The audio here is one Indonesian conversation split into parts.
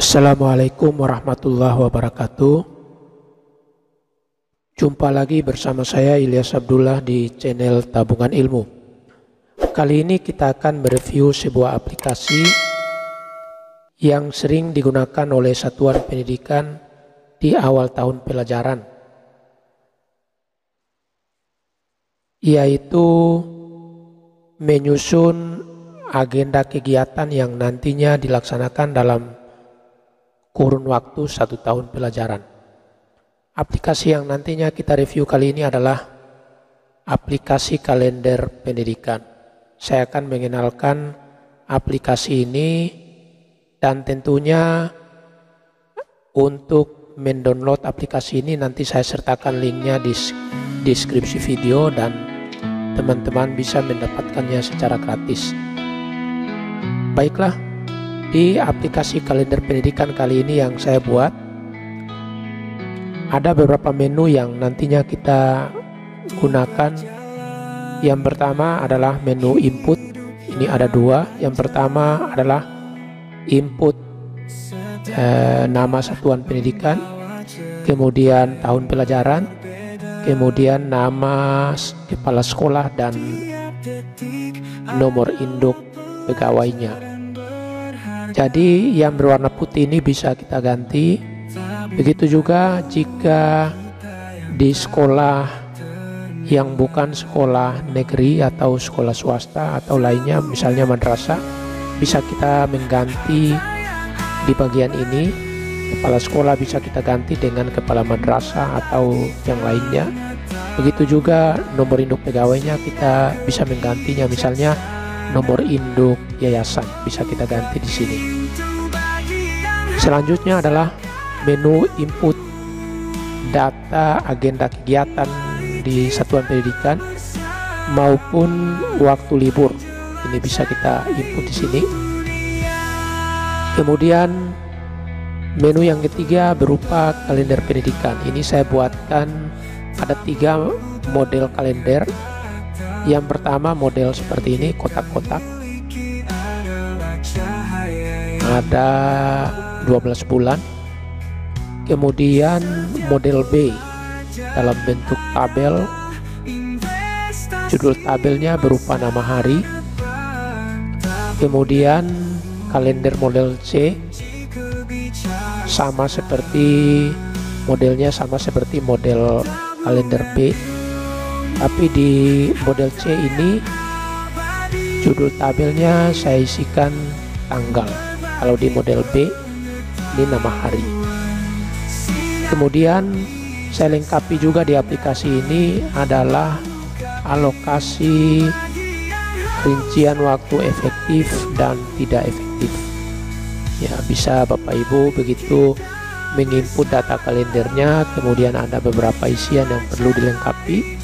Assalamualaikum warahmatullahi wabarakatuh. Jumpa lagi bersama saya Ilyas Abdullah di channel Tabungan Ilmu. Kali ini kita akan mereview sebuah aplikasi yang sering digunakan oleh satuan pendidikan di awal tahun pelajaran, yaitu menyusun agenda kegiatan yang nantinya dilaksanakan dalam kurun waktu 1 tahun pelajaran. Aplikasi yang nantinya kita review kali ini adalah aplikasi kalender pendidikan. Saya akan mengenalkan aplikasi ini dan tentunya untuk mendownload aplikasi ini nanti saya sertakan linknya di deskripsi video dan teman-teman bisa mendapatkannya secara gratis. Baiklah, di aplikasi kalender pendidikan kali ini yang saya buat, ada beberapa menu yang nantinya kita gunakan. Yang pertama adalah menu input. Ini ada dua. Yang pertama adalah input nama satuan pendidikan, kemudian tahun pelajaran, kemudian nama kepala sekolah dan nomor induk pegawainya. Jadi yang berwarna putih ini bisa kita ganti. Begitu juga jika di sekolah yang bukan sekolah negeri atau sekolah swasta atau lainnya, misalnya madrasah, bisa kita mengganti di bagian ini. Kepala sekolah bisa kita ganti dengan kepala madrasah atau yang lainnya. Begitu juga nomor induk pegawainya kita bisa menggantinya, misalnya nomor induk yayasan bisa kita ganti di sini. Selanjutnya adalah menu input data agenda kegiatan di satuan pendidikan maupun waktu libur. Ini bisa kita input di sini. Kemudian menu yang ketiga berupa kalender pendidikan. Ini saya buatkan ada 3 model kalender. Yang pertama model seperti ini, kotak-kotak, ada 12 bulan. Kemudian model B dalam bentuk tabel, judul tabelnya berupa nama hari. Kemudian kalender model C sama seperti modelnya, sama seperti model kalender B, tapi di model C ini judul tabelnya saya isikan tanggal. Kalau di model B ini nama hari. Kemudian saya lengkapi juga di aplikasi ini adalah alokasi rincian waktu efektif dan tidak efektif. Ya, bisa Bapak Ibu begitu menginput data kalendernya, kemudian ada beberapa isian yang perlu dilengkapi.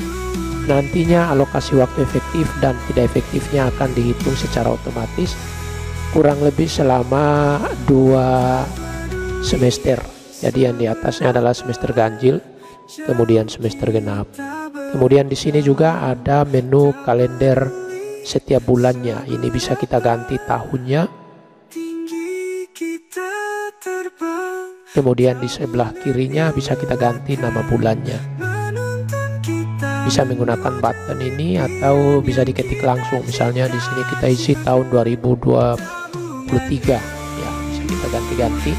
Nantinya alokasi waktu efektif dan tidak efektifnya akan dihitung secara otomatis kurang lebih selama 2 semester. Jadi yang di atasnya adalah semester ganjil, kemudian semester genap. Kemudian di sini juga ada menu kalender setiap bulannya. Ini bisa kita ganti tahunnya. Kemudian di sebelah kirinya bisa kita ganti nama bulannya. Bisa menggunakan button ini atau bisa diketik langsung. Misalnya di sini kita isi tahun 2023. Ya, bisa kita ganti-ganti.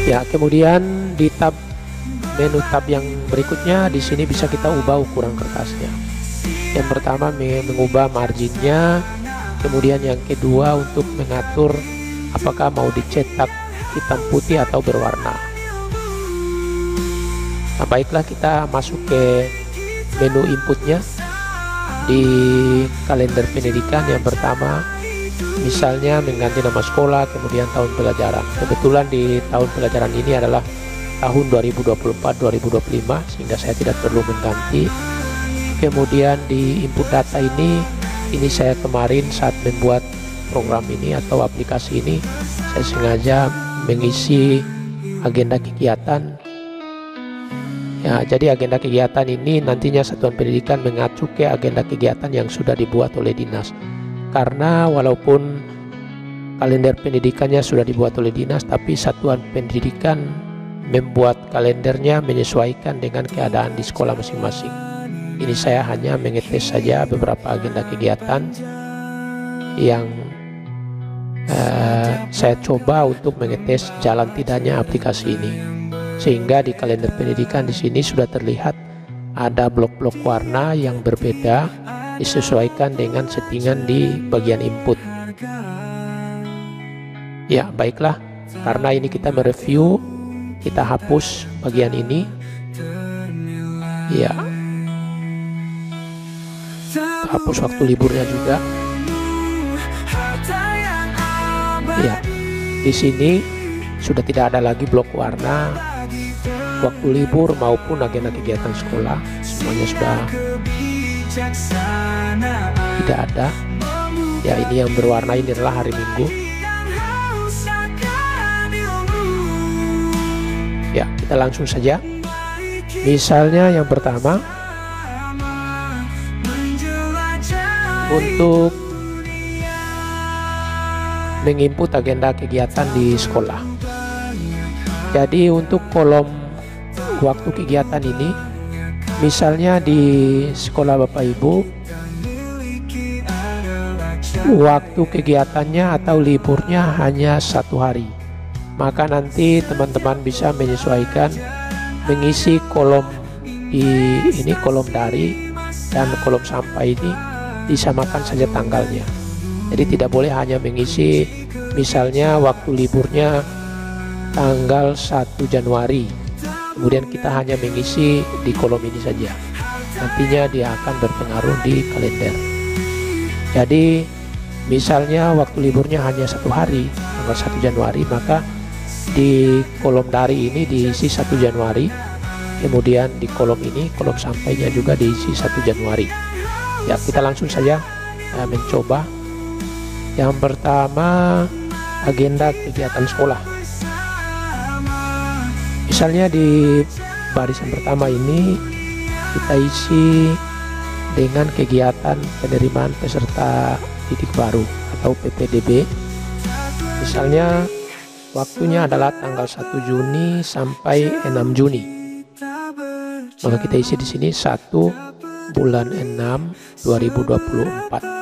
Ya, kemudian di menu tab yang berikutnya di sini bisa kita ubah ukuran kertasnya. Yang pertama mengubah marginnya, kemudian yang kedua untuk mengatur apakah mau dicetak hitam putih atau berwarna. Nah, baiklah, kita masuk ke menu inputnya di kalender pendidikan. Yang pertama misalnya mengganti nama sekolah, kemudian tahun pelajaran. Kebetulan di tahun pelajaran ini adalah tahun 2024-2025 sehingga saya tidak perlu mengganti. Kemudian di input data ini saya kemarin saat membuat program ini atau aplikasi ini, saya sengaja mengisi agenda kegiatan. Ya, jadi agenda kegiatan ini nantinya satuan pendidikan mengacu ke agenda kegiatan yang sudah dibuat oleh dinas. Karena walaupun kalender pendidikannya sudah dibuat oleh dinas, tapi satuan pendidikan membuat kalendernya menyesuaikan dengan keadaan di sekolah masing-masing. Ini saya hanya mengetes saja beberapa agenda kegiatan yang saya coba untuk mengetes jalan tidaknya aplikasi ini, sehingga di kalender pendidikan di sini sudah terlihat ada blok-blok warna yang berbeda disesuaikan dengan settingan di bagian input. Ya, baiklah, karena ini kita mereview, kita hapus bagian ini. Ya, hapus waktu liburnya juga. Ya, di sini sudah tidak ada lagi blok warna waktu libur maupun agenda kegiatan sekolah, semuanya sudah tidak ada. Ya, ini yang berwarna ini adalah hari Minggu. Ya, kita langsung saja. Misalnya yang pertama, untuk menginput agenda kegiatan di sekolah. Jadi untuk kolom waktu kegiatan ini, misalnya di sekolah Bapak Ibu, waktu kegiatannya atau liburnya hanya 1 hari, maka nanti teman-teman bisa menyesuaikan mengisi kolom di ini, kolom dari dan kolom sampai ini disamakan saja tanggalnya. Jadi tidak boleh hanya mengisi misalnya waktu liburnya tanggal 1 Januari, kemudian kita hanya mengisi di kolom ini saja. Nantinya dia akan berpengaruh di kalender. Jadi misalnya waktu liburnya hanya 1 hari, tanggal 1 Januari, maka di kolom dari ini diisi 1 Januari, kemudian di kolom ini, kolom sampainya juga diisi 1 Januari. Ya, kita langsung saja mencoba. Yang pertama, agenda kegiatan sekolah. Misalnya di barisan pertama ini kita isi dengan kegiatan penerimaan peserta didik baru atau PPDB. Misalnya waktunya adalah tanggal 1 Juni sampai 6 Juni. Maka kita isi di sini 1 bulan 6 2024.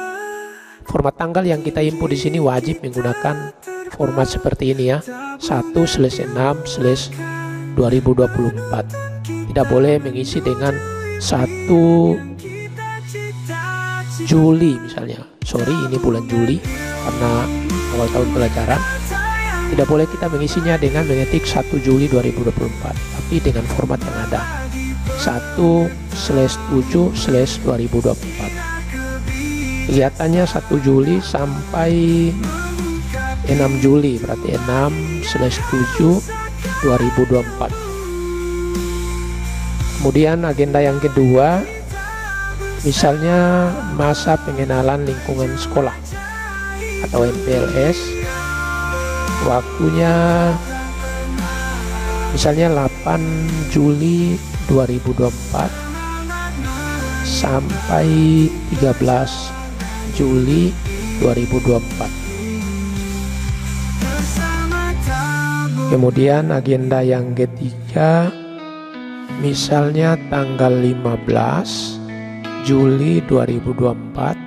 Format tanggal yang kita input di sini wajib menggunakan format seperti ini ya, 1/6/2024. Tidak boleh mengisi dengan 1 Juli misalnya. Sorry, ini bulan Juli karena awal tahun pelajaran. Tidak boleh kita mengisinya dengan mengetik 1 Juli 2024, tapi dengan format yang ada, 1/7/2024. Kegiatannya 1 Juli sampai 6 Juli, berarti 6/7/2024. Kemudian agenda yang kedua, misalnya masa pengenalan lingkungan sekolah atau MPLS. Waktunya misalnya 8 Juli 2024 sampai 13 Juli 2024. Kemudian agenda yang ketiga, misalnya tanggal 15 Juli 2024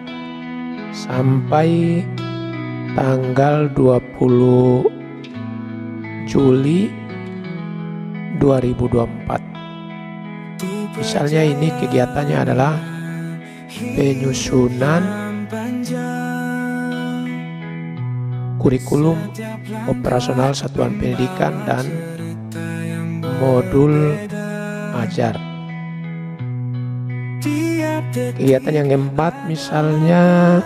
sampai tanggal 20 Juli 2024. Misalnya ini kegiatannya adalah penyusunan kurikulum operasional satuan pendidikan dan modul ajar. Kegiatan yang keempat, misalnya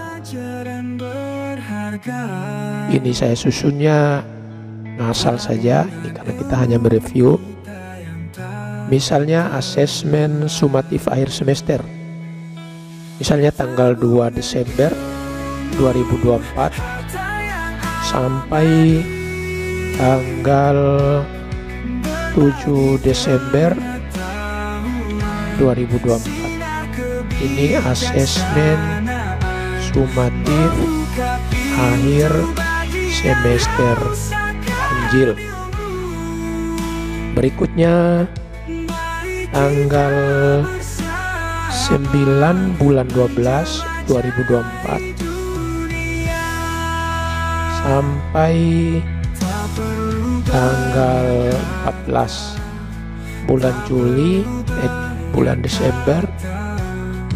ini saya susunnya ngasal saja, ini karena kita hanya mereview. Misalnya asesmen sumatif akhir semester, misalnya tanggal 2 Desember 2024 sampai tanggal 7 Desember 2024. Ini asesmen sumatif akhir semester ganjil. Berikutnya tanggal 9 bulan 12 2024 sampai tanggal 14 bulan Juli bulan Desember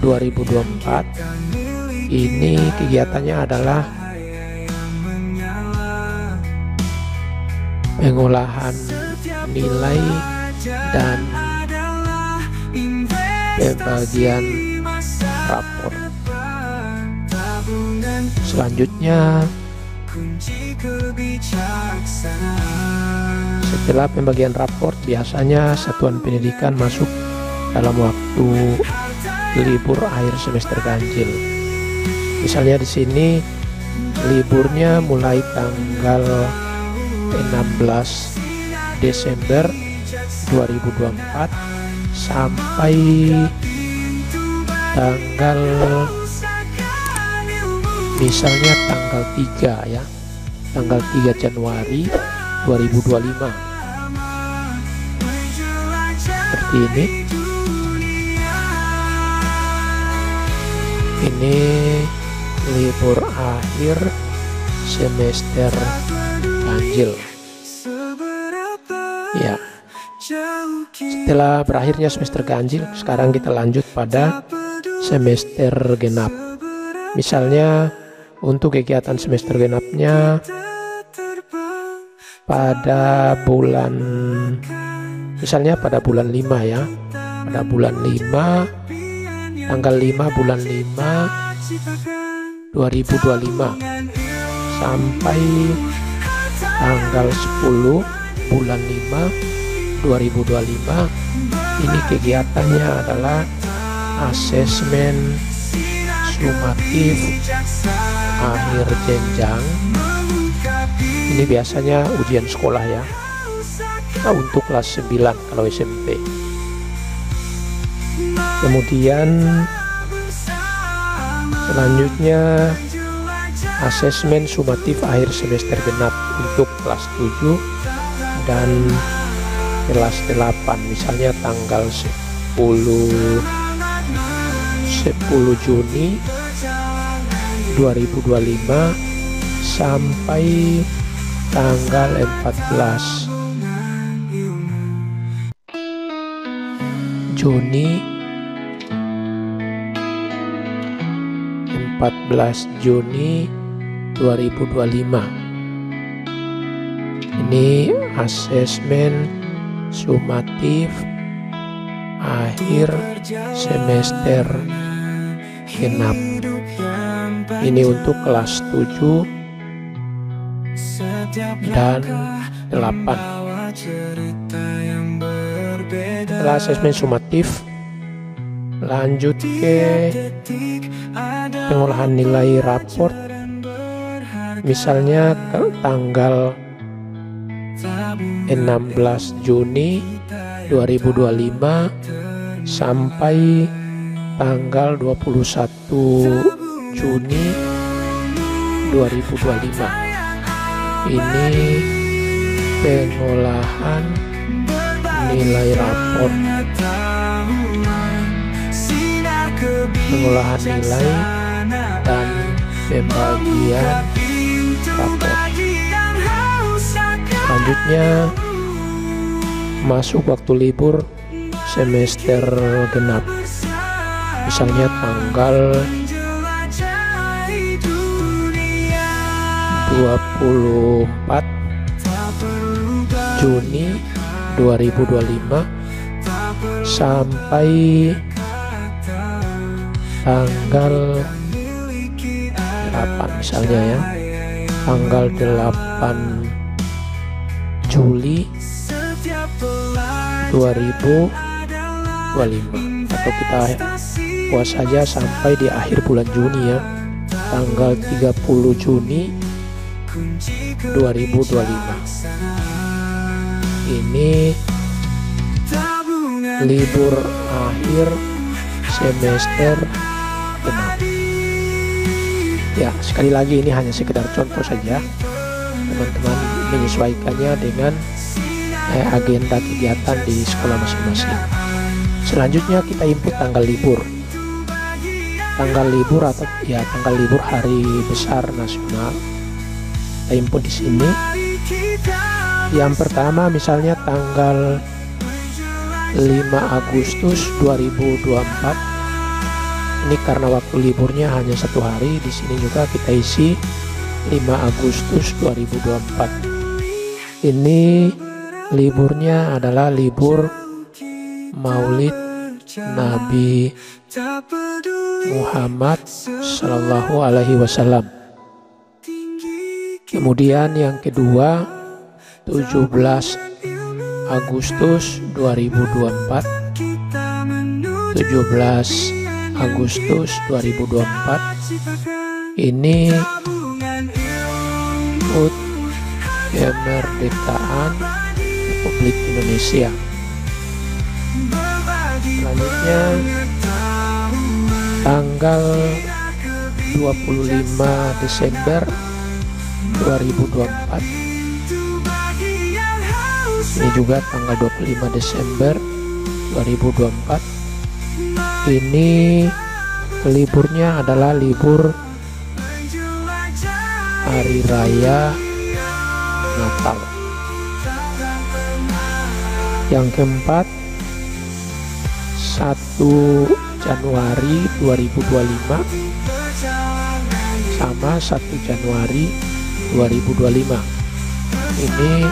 2024. Ini kegiatannya adalah pengolahan nilai dan pembagian rapor. Selanjutnya, setelah pembagian rapor, biasanya satuan pendidikan masuk dalam waktu libur akhir semester ganjil. Misalnya di sini liburnya mulai tanggal 16 Desember 2024 sampai tanggal misalnya tanggal 3 ya, tanggal 3 Januari 2025 seperti ini. Ini libur akhir semester ganjil ya. Setelah berakhirnya semester ganjil, sekarang kita lanjut pada semester genap. Misalnya untuk kegiatan semester genapnya pada bulan, misalnya pada bulan 5 ya, pada bulan 5 tanggal 5 bulan 5 2025 sampai tanggal 10 bulan 5 2025. Ini kegiatannya adalah asesmen sumatif akhir jenjang. Ini biasanya ujian sekolah ya, untuk kelas 9 kalau SMP. Kemudian selanjutnya asesmen sumatif akhir semester genap untuk kelas 7 dan kelas 8, misalnya tanggal 10 Juni 2025 sampai tanggal 14 Juni 2025. Ini asesmen sumatif akhir semester genap. Ini untuk kelas 7 dan 8. Setelah asesmen sumatif, lanjut ke pengolahan nilai raport. Misalnya tanggal 16 Juni 2025 sampai tanggal 21 Juni 2025. Ini pengolahan nilai raport, pengolahan nilai dan pembagian raport. Selanjutnya masuk waktu libur semester genap, misalnya tanggal 24 Juni 2025 sampai tanggal 8, misalnya ya, tanggal 8 Juli 2025, atau kita puas saja sampai di akhir bulan Juni ya, tanggal 30 Juni 2025. Ini libur akhir semester genap. Ya, sekali lagi ini hanya sekedar contoh saja. teman-teman menyesuaikannya dengan agenda kegiatan di sekolah masing-masing. Selanjutnya kita input tanggal libur. Tanggal libur atau tanggal libur hari besar nasional. Kita input di sini. Yang pertama misalnya tanggal 5 Agustus 2024. Ini karena waktu liburnya hanya 1 hari. Di sini juga kita isi 5 Agustus 2024. Ini liburnya adalah libur Maulid Nabi Muhammad Sallallahu Alaihi Wasallam. Kemudian yang kedua 17 Agustus 2024. 17 Agustus 2024 ini HUT kemerdekaan Republik Indonesia. Selanjutnya tanggal 25 Desember 2024. Ini juga tanggal 25 Desember 2024. Ini liburnya adalah libur Hari Raya Natal. Yang keempat 1 Januari 2025 sama 1 Januari 2025. Ini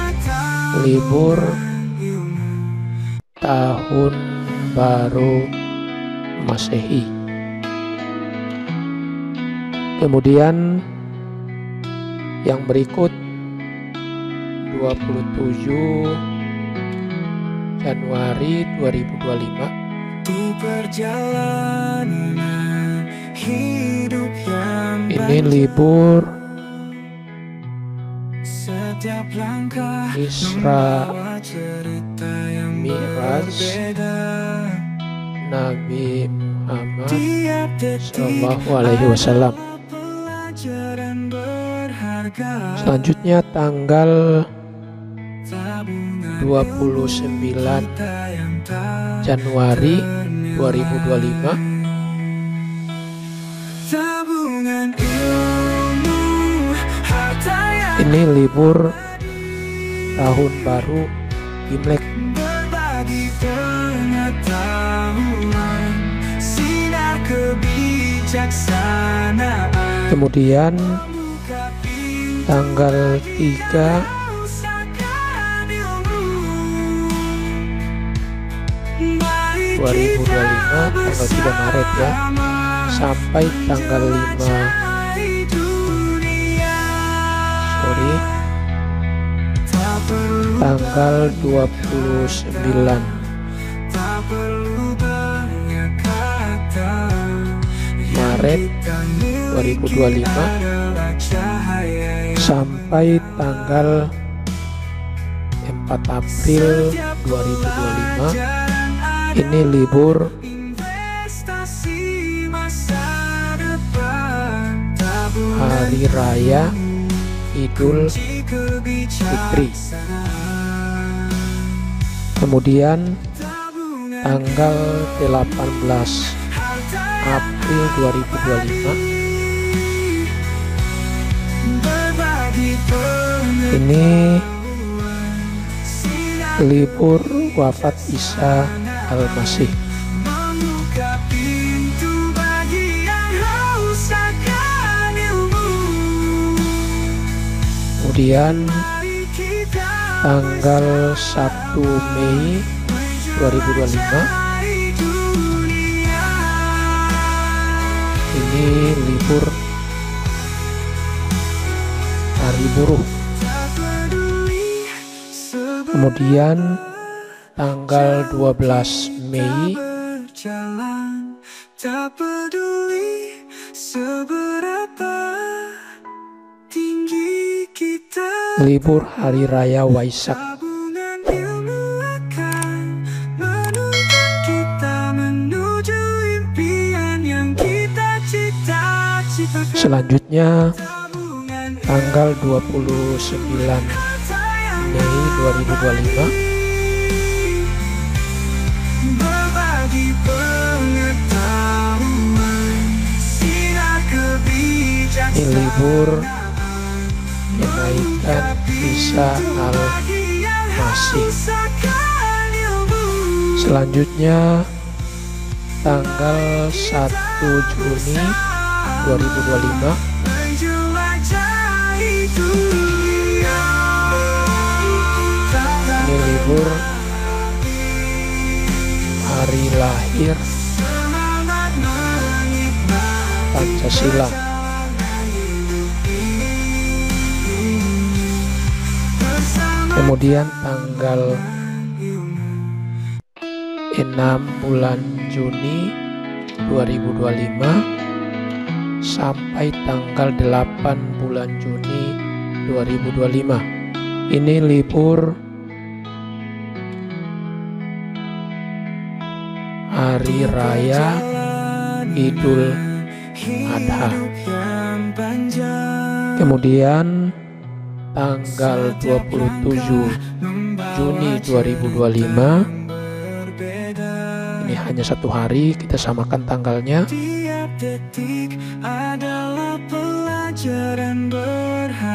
libur Tahun Baru Masehi. Kemudian yang berikut 27 Januari 2025. Di perjalanan hidup yang ini libur setiap langkah Isra cerita yang Mi'raj Nabi Muhammad Sallallahu Alaihi Wasallam. Selanjutnya tanggal 29 Januari 2025. Ini libur Tahun Baru Imlek. Kemudian tanggal 3 2025 tanggal 3 Maret ya sampai tanggal 5 tanggal 29 Maret 2025 sampai tanggal 4 April 2025. Ini libur Hari Raya Idul Fitri. Kemudian tanggal 18 April 2025 ini libur wafat Isa Al-Masih. Kemudian tanggal 1 Mei 2025 ini libur Hari Buruh. Kemudian tanggal 12 Mei tak peduli seberapa tinggi kita, libur Hari Raya Waisak. Selanjutnya tanggal 29 Mei 2025. Berbagi pengetahuan, sinar kebijaksanaan. Ini libur kenaikan Isa Al-Masih. Selanjutnya tanggal 1 Juni 2025 ini libur hari lahir Pancasila. Kemudian tanggal 6 bulan Juni 2025 sampai tanggal 8 bulan Juni 2025 ini libur Hari Raya Idul Adha. Kemudian tanggal 27 Juni 2025 ini hanya satu hari, kita samakan tanggalnya.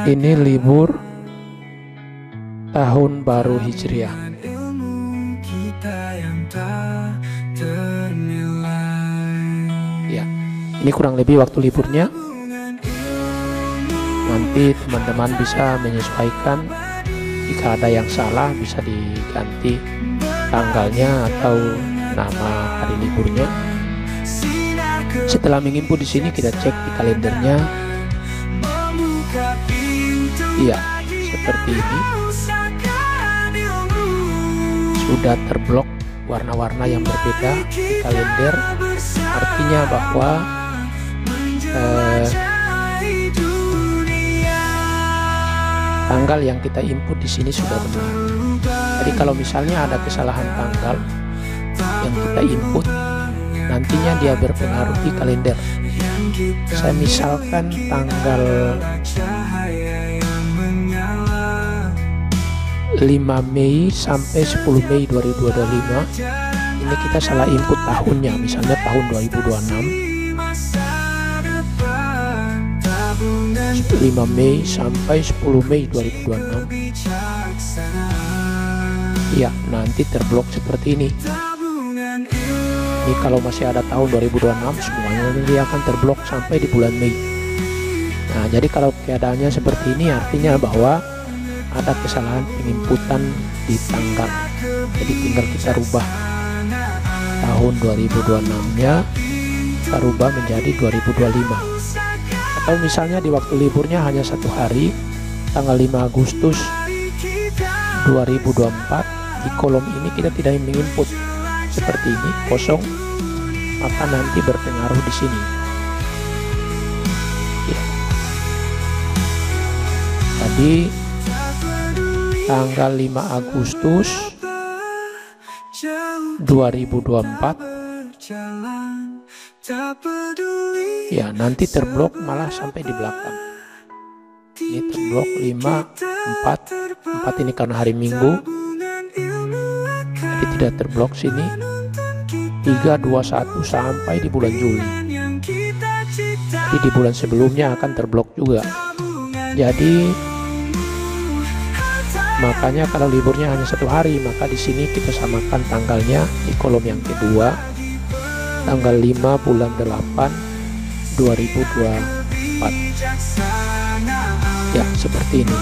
Ini libur Tahun Baru Hijriah. Ya, ini kurang lebih waktu liburnya. Nanti teman-teman bisa menyesuaikan, jika ada yang salah bisa diganti tanggalnya atau nama hari liburnya. Setelah menginput di sini, kita cek di kalendernya. Iya, seperti ini. Sudah terblok warna-warna yang berbeda di kalender. Artinya bahwa tanggal yang kita input di sini sudah benar. Jadi kalau misalnya ada kesalahan tanggal yang kita input, nantinya dia berpengaruh di kalender. Saya misalkan tanggal 5 Mei sampai 10 Mei 2025 ini kita salah input tahunnya, misalnya tahun 2026, 5 Mei sampai 10 Mei 2026. Ya, nanti terblok seperti ini. Ini kalau masih ada tahun 2026, semuanya dia akan terblok sampai di bulan Mei. Nah, jadi kalau keadaannya seperti ini, artinya bahwa ada kesalahan penginputan di tanggal. Jadi tinggal kita rubah tahun 2026-nya, kita rubah menjadi 2025. Atau misalnya di waktu liburnya hanya satu hari, tanggal 5 Agustus 2024, di kolom ini kita tidak menginput seperti ini, kosong, maka nanti berpengaruh di sini. Ya. Tadi tanggal 5 Agustus 2024, ya nanti terblok malah sampai di belakang. Ini terblok 4 ini karena hari Minggu, jadi tidak terblok sini. 321 sampai di bulan Juli. Jadi di bulan sebelumnya akan terblok juga. Jadi makanya kalau liburnya hanya satu hari, maka di sini kita samakan tanggalnya di kolom yang kedua, tanggal 5 bulan 8 2024. Ya, seperti ini.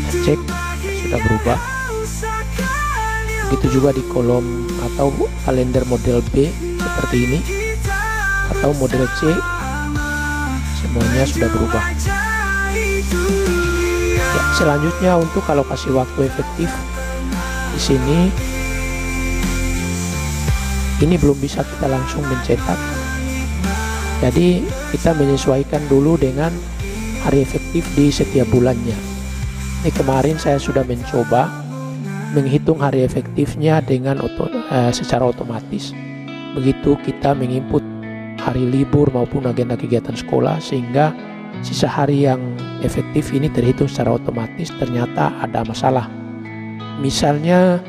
Kita cek sudah berubah. Begitu juga di kolom atau kalender model B seperti ini, atau model C, semuanya sudah berubah. Ya, selanjutnya untuk kalau kasih waktu efektif di sini, ini belum bisa kita langsung mencetak. Jadi kita menyesuaikan dulu dengan hari efektif di setiap bulannya. Ini kemarin saya sudah mencoba menghitung hari efektifnya dengan secara otomatis. Begitu kita menginput hari libur maupun agenda kegiatan sekolah, sehingga sisa hari yang efektif ini terhitung secara otomatis ternyata ada masalah. Misalnya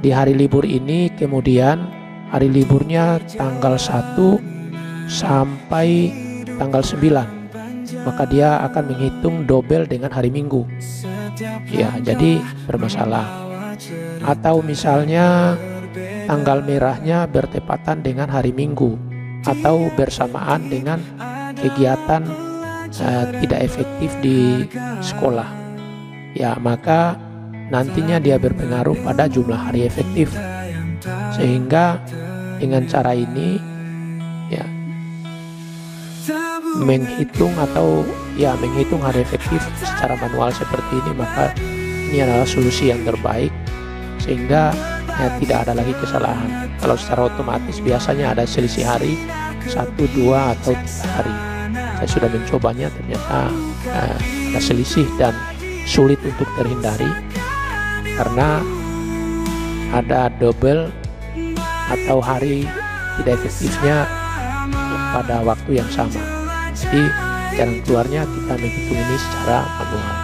di hari libur ini kemudian hari liburnya tanggal 1 sampai tanggal 9, maka dia akan menghitung double dengan hari Minggu. Ya, jadi bermasalah. Atau misalnya tanggal merahnya bertepatan dengan hari Minggu atau bersamaan dengan kegiatan tidak efektif di sekolah, ya maka nantinya dia berpengaruh pada jumlah hari efektif. Sehingga dengan cara ini ya menghitung hari efektif secara manual seperti ini, maka ini adalah solusi yang terbaik sehingga tidak ada lagi kesalahan. Kalau secara otomatis biasanya ada selisih hari 1, 2 atau 3 hari. Saya sudah mencobanya, ternyata ada selisih dan sulit untuk terhindari karena ada double atau hari tidak efektifnya pada waktu yang sama. Jadi jalan keluarnya kita menghitung ini secara manual.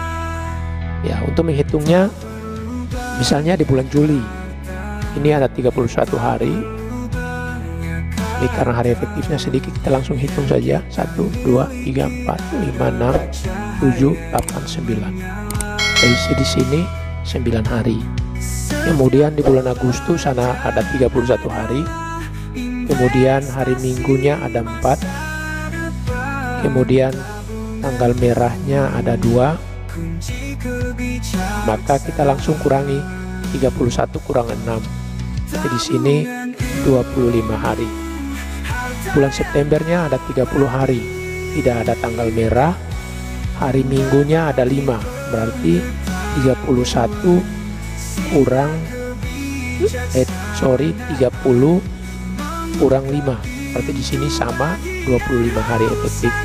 Ya, untuk menghitungnya misalnya di bulan Juli ini ada 31 hari. Ini karena hari efektifnya sedikit, kita langsung hitung saja 1, 2, 3, 4, 5, 6, 7, 8, 9. Isi di sini 9 hari. Kemudian di bulan Agustus sana ada 31 hari. Kemudian hari Minggunya ada 4. Kemudian tanggal merahnya ada 2. Maka kita langsung kurangi 31 kurang 6. Jadi di sini 25 hari. Bulan Septembernya ada 30 hari, tidak ada tanggal merah. Hari Minggunya ada 5, berarti 31 kurang 30 kurang 5, berarti di sini sama 25 hari efektif.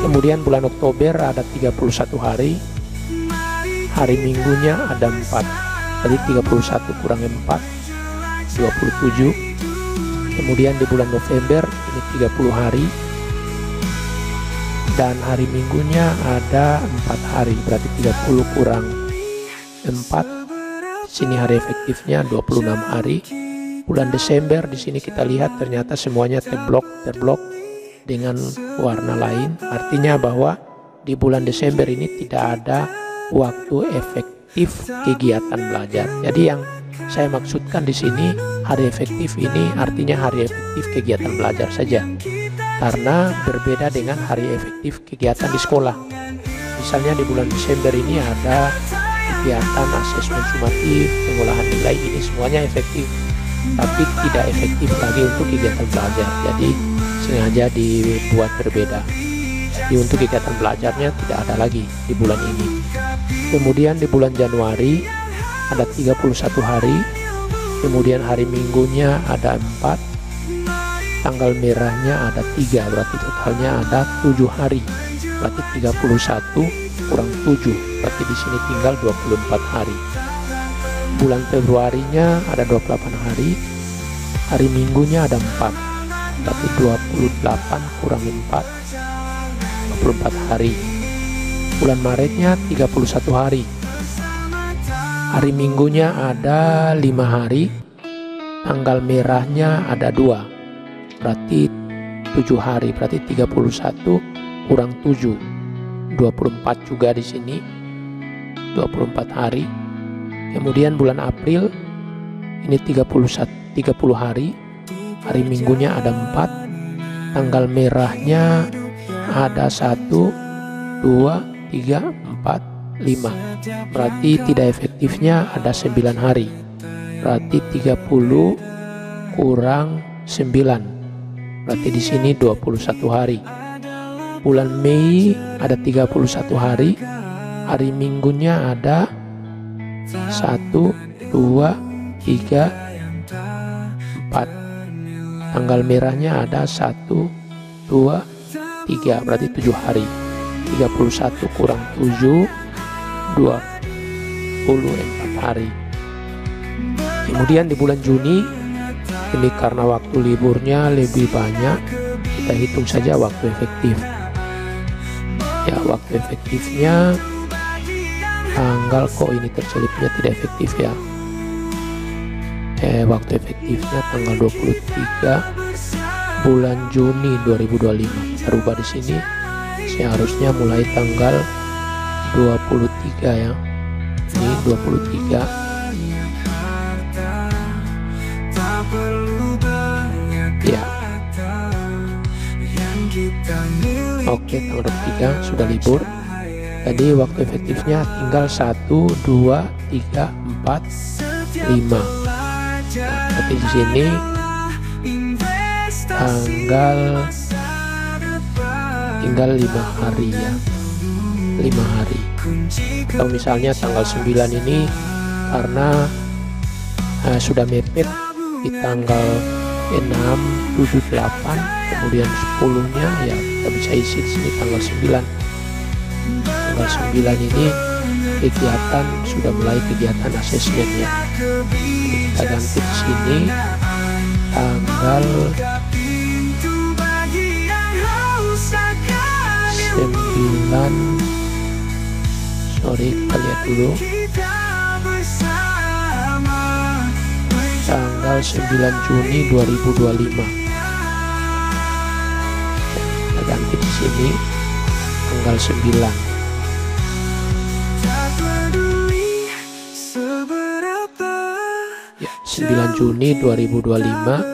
Kemudian bulan Oktober ada 31 hari, hari Minggunya ada 4, jadi 31 kurang 4, 27. Kemudian di bulan November ini 30 hari dan hari Minggunya ada 4 hari, berarti 30 kurang 4. Sini hari efektifnya 26 hari. Bulan Desember di sini kita lihat ternyata semuanya terblok dengan warna lain. Artinya bahwa di bulan Desember ini tidak ada waktu efektif kegiatan belajar. Jadi yang saya maksudkan di sini hari efektif ini artinya hari efektif kegiatan belajar saja, karena berbeda dengan hari efektif kegiatan di sekolah. Misalnya di bulan Desember ini ada kegiatan asesmen sumatif, pengolahan nilai, ini semuanya efektif, tapi tidak efektif lagi untuk kegiatan belajar. Jadi sengaja dibuat berbeda. Jadi untuk kegiatan belajarnya tidak ada lagi di bulan ini. Kemudian di bulan Januari ada 31 hari, kemudian hari Minggunya ada 4, tanggal merahnya ada 3, berarti totalnya ada 7 hari, berarti 31 kurang 7, berarti di sini tinggal 24 hari. Bulan Februarinya ada 28 hari, hari Minggunya ada 4, berarti 28 kurang 4, 24 hari. Bulan Maretnya 31 hari, hari Minggunya ada 5 hari, tanggal merahnya ada 2, berarti 7 hari, berarti 31 kurang 7, 24 juga di sini, 24 hari. Kemudian bulan April ini 30 hari, hari Minggunya ada 4, tanggal merahnya ada 1, 2, 3, 4, 5, berarti tidak efektifnya ada 9 hari, berarti 30 kurang 9, berarti di sini 21 hari. Bulan Mei ada 31 hari, hari Minggunya ada 1, 2, 3, 4, tanggal merahnya ada 1, 2, 3, berarti 7 hari. 31 kurang 7, 24 hari. Kemudian di bulan Juni ini karena waktu liburnya lebih banyak, kita hitung saja waktu efektif. Ya, waktu efektifnya tanggal, kok ini terselipnya tidak efektif ya. Waktu efektifnya tanggal 23 bulan Juni 2025. Kita rubah di sini, seharusnya mulai tanggal 23 ya. Ini 23. Ya. Oke, tanggal 23 sudah libur. Jadi waktu efektifnya tinggal 1, 2, 3, 4, 5. Nah, seperti di sini tinggal 5 hari ya. 5 hari. Atau misalnya tanggal 9 ini karena sudah mepet di tanggal 6, 7, 8, kemudian 10-nya ya kita bisa isi di sini tanggal 9. Tanggal 9 ini kegiatan sudah mulai kegiatan asesmen ya. Kita ganti di sini tanggal 9. Sorry, kita lihat dulu. Tanggal 9 Juni 2025. Kita ganti di sini tanggal 9. Ya, 9 Juni 2025.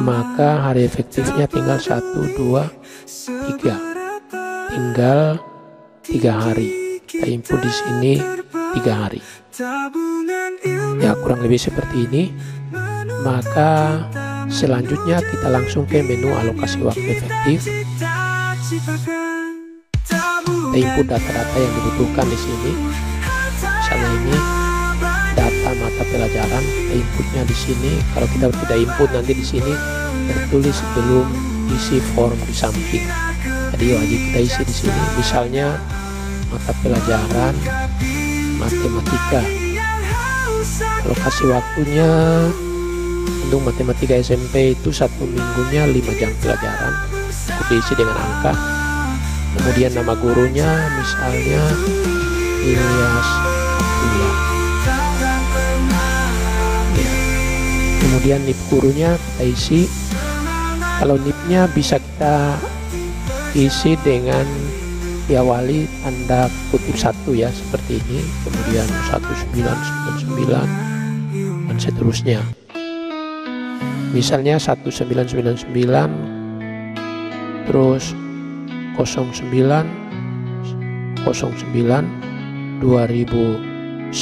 Maka hari efektifnya tinggal 1, 2, 3. Tinggal 3 hari. Kita input di sini 3 hari. Ya, kurang lebih seperti ini. Maka selanjutnya kita langsung ke menu alokasi waktu efektif. Kita input data-data yang dibutuhkan di sini. Misalnya ini data mata pelajaran, kita inputnya di sini. Kalau kita tidak input, nanti di sini tertulis belum isi form di samping. Jadi wajib kita isi di sini. Misalnya mata pelajaran matematika. Alokasi waktunya untuk matematika SMP itu 1 minggunya 5 jam pelajaran. Itu diisi dengan angka. Kemudian nama gurunya misalnya Ilyas Abdullah. Ya. Kemudian NIP gurunya kita isi. Kalau NIP-nya bisa kita isi dengan diawali tanda kutip 1 ya, seperti ini, kemudian 1999 dan seterusnya. Misalnya 1999 terus 09 09 2009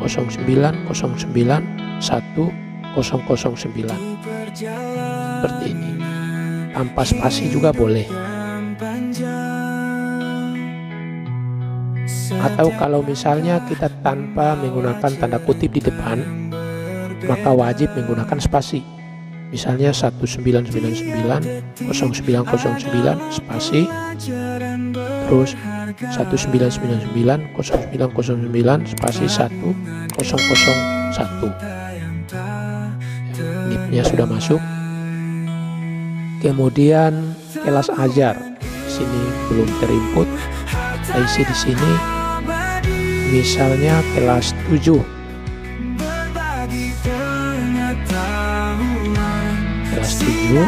09 09 1009 seperti ini. Tanpa spasi juga boleh. Atau kalau misalnya kita tanpa menggunakan tanda kutip di depan, maka wajib menggunakan spasi. Misalnya 1999 0909 spasi, terus 1999 0909 spasi 1001. NIP-nya sudah masuk. Kemudian kelas ajar di sini belum terinput. Kita isi di sini. Misalnya kelas 7. Kelas 7.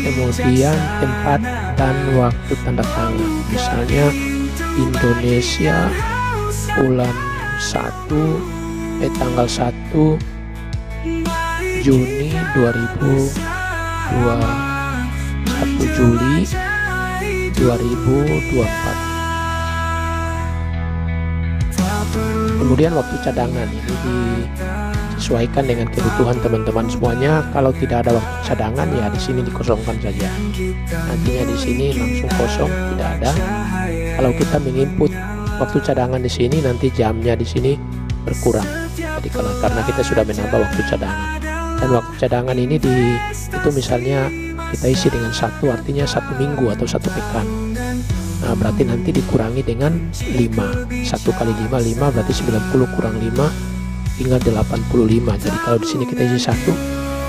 Kemudian tempat dan waktu tanda tangan. Misalnya Indonesia bulan 1 tanggal 1 Juni 1 Juli 2024. Kemudian waktu cadangan ini disesuaikan dengan kebutuhan teman-teman semuanya. Kalau tidak ada waktu cadangan ya di sini dikosongkan saja. Nantinya di sini langsung kosong, tidak ada. Kalau kita menginput waktu cadangan di sini, nanti jamnya di sini berkurang. Jadi karena kita sudah menambah waktu cadangan. Dan waktu cadangan ini itu misalnya kita isi dengan 1, artinya 1 minggu atau 1 pekan. Nah, berarti nanti dikurangi dengan 5. 1 kali 5, 5 berarti 90 kurang 5 tinggal 85. Jadi kalau di sini kita isi 1,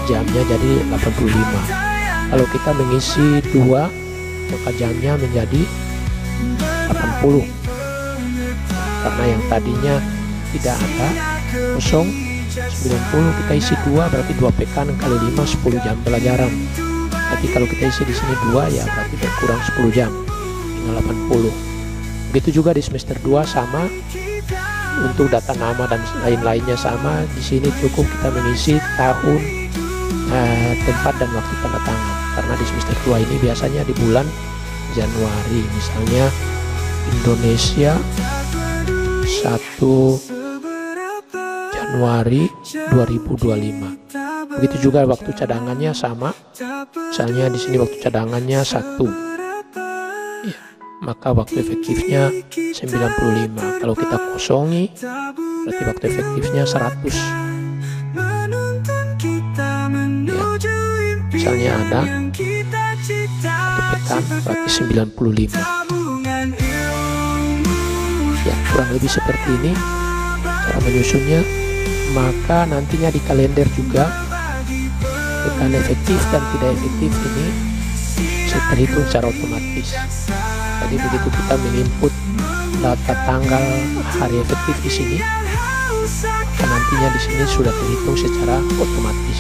jamnya jadi 85. Kalau kita mengisi 2, maka jamnya menjadi 80, karena yang tadinya tidak ada kosong 90, kita isi 2 berarti 2 pekan kali 5 10 jam pelajaran. Tapi kalau kita isi di sini 2 ya berarti berkurang 10 jam, tinggal 80. Begitu juga di semester 2 sama, untuk data nama dan lain-lainnya sama. Di sini cukup kita mengisi tahun, tempat dan waktu tanda tangan, karena di semester 2 ini biasanya di bulan Januari, misalnya Indonesia 1 Januari 2025. Begitu juga waktu cadangannya sama, misalnya di sini waktu cadangannya 1 ya, maka waktu efektifnya 95. Kalau kita kosongi berarti waktu efektifnya 100 ya. Misalnya ada 1 pekan berarti 95 ya, kurang lebih seperti ini cara menyusunnya. Maka nantinya di kalender juga pekan efektif dan tidak efektif ini terhitung secara otomatis. Jadi begitu kita menginput data tanggal hari efektif di sini, maka nantinya di sini sudah terhitung secara otomatis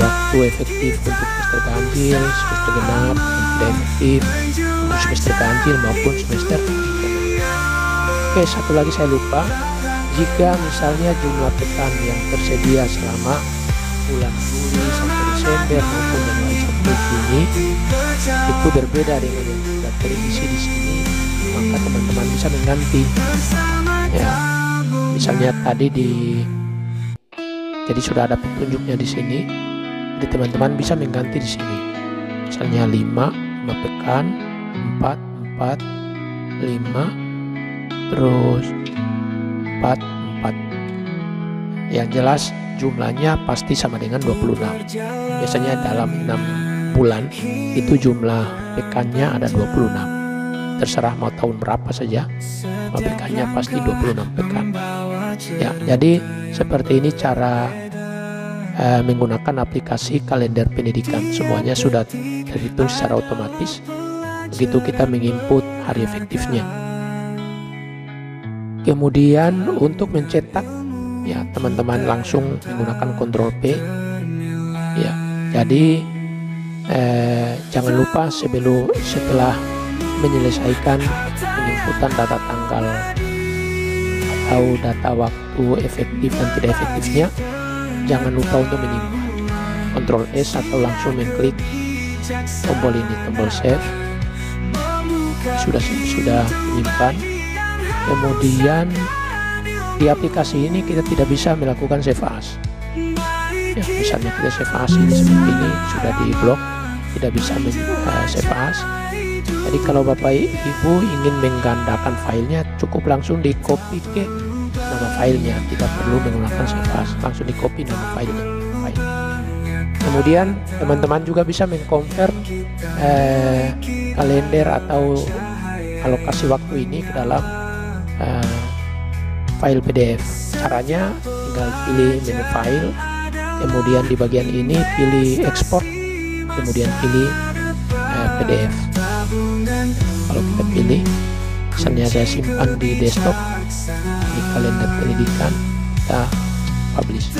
waktu efektif untuk semester ganjil, semester genap, dan tidak efektif untuk semester ganjil maupun semester genap. Oke, satu lagi saya lupa. Jika misalnya jumlah pekan yang tersedia selama bulan Juli sampai Desember maupun Januari sampai Juni itu berbeda dengan yang sudah terisi di sini, maka teman-teman bisa mengganti. Ya, misalnya tadi jadi sudah ada petunjuknya di sini, jadi teman-teman bisa mengganti di sini. Misalnya 5 pekan, 4, 5, terus 4. Yang jelas jumlahnya pasti sama dengan 26. Biasanya dalam 6 bulan itu jumlah pekannya ada 26. Terserah mau tahun berapa saja, pekannya pasti 26 pekan. Ya, jadi seperti ini cara menggunakan aplikasi kalender pendidikan. Semuanya sudah terhitung secara otomatis. Begitu kita menginput hari efektifnya. Kemudian untuk mencetak, ya teman-teman langsung menggunakan Ctrl P. Ya, jadi jangan lupa setelah menyelesaikan penginputan data tanggal atau data waktu efektif dan tidak efektifnya, jangan lupa untuk menyimpan. Ctrl S atau langsung mengklik tombol ini, tombol save. Sudah menyimpan. Kemudian di aplikasi ini kita tidak bisa melakukan save as. Ya, misalnya kita save as ini seperti ini, sudah di blok, tidak bisa save as. Jadi kalau Bapak Ibu ingin menggandakan filenya, cukup langsung di copy ke nama filenya, tidak perlu menggunakan save as, langsung di copy nama filenya. Kemudian teman-teman juga bisa mengkonvert kalender atau alokasi waktu ini ke dalam file PDF. Caranya tinggal pilih menu file, kemudian di bagian ini pilih export, kemudian pilih PDF. Kalau kita pilih, misalnya saya simpan di desktop, di kalender pendidikan, kita publish.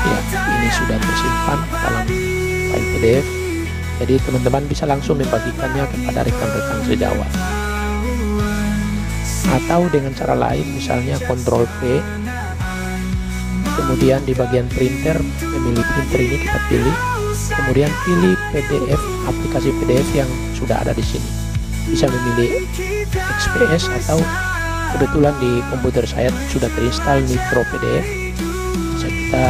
Ya, ini sudah tersimpan dalam file PDF. Jadi teman-teman bisa langsung membagikannya kepada rekan-rekan sejawat. Atau dengan cara lain, misalnya Ctrl P, kemudian di bagian printer, memilih printer ini kita pilih, kemudian pilih PDF, aplikasi PDF yang sudah ada di sini. Bisa memilih XPS atau kebetulan di komputer saya sudah terinstall Nitro PDF, bisa kita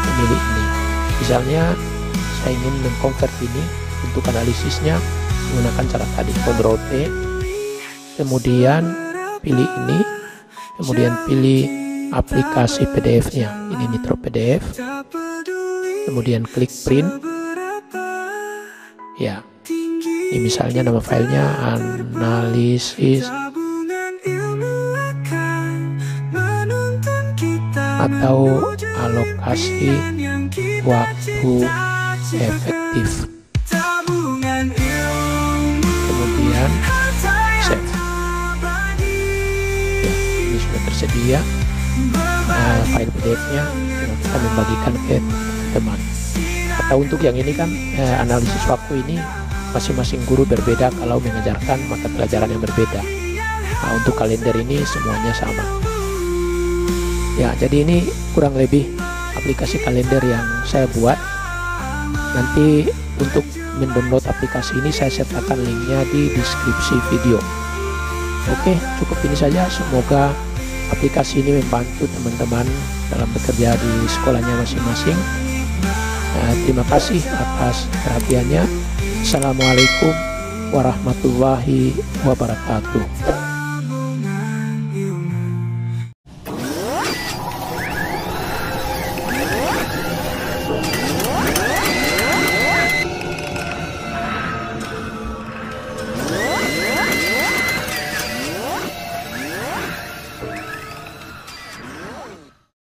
memilih ini. Misalnya saya ingin mengkonvert ini untuk analisisnya menggunakan cara tadi, Ctrl P, kemudian pilih ini, kemudian pilih aplikasi PDF-nya, ini Nitro PDF, kemudian klik print. Ya, ini misalnya nama filenya analisis atau alokasi waktu efektif. kemudian save. Ya, ini sudah tersedia file PDF-nya, kita membagikan ke teman. Atau untuk yang ini kan analisis waktu ini masing-masing guru berbeda kalau mengajarkan mata pelajaran yang berbeda. Nah, untuk kalender ini semuanya sama. Ya, jadi ini kurang lebih aplikasi kalender yang saya buat. Nanti untuk mendownload aplikasi ini saya sertakan linknya di deskripsi video. Oke, cukup ini saja. Semoga aplikasi ini membantu teman-teman dalam bekerja di sekolahnya masing-masing. Terima kasih atas perhatiannya. Assalamualaikum warahmatullahi wabarakatuh.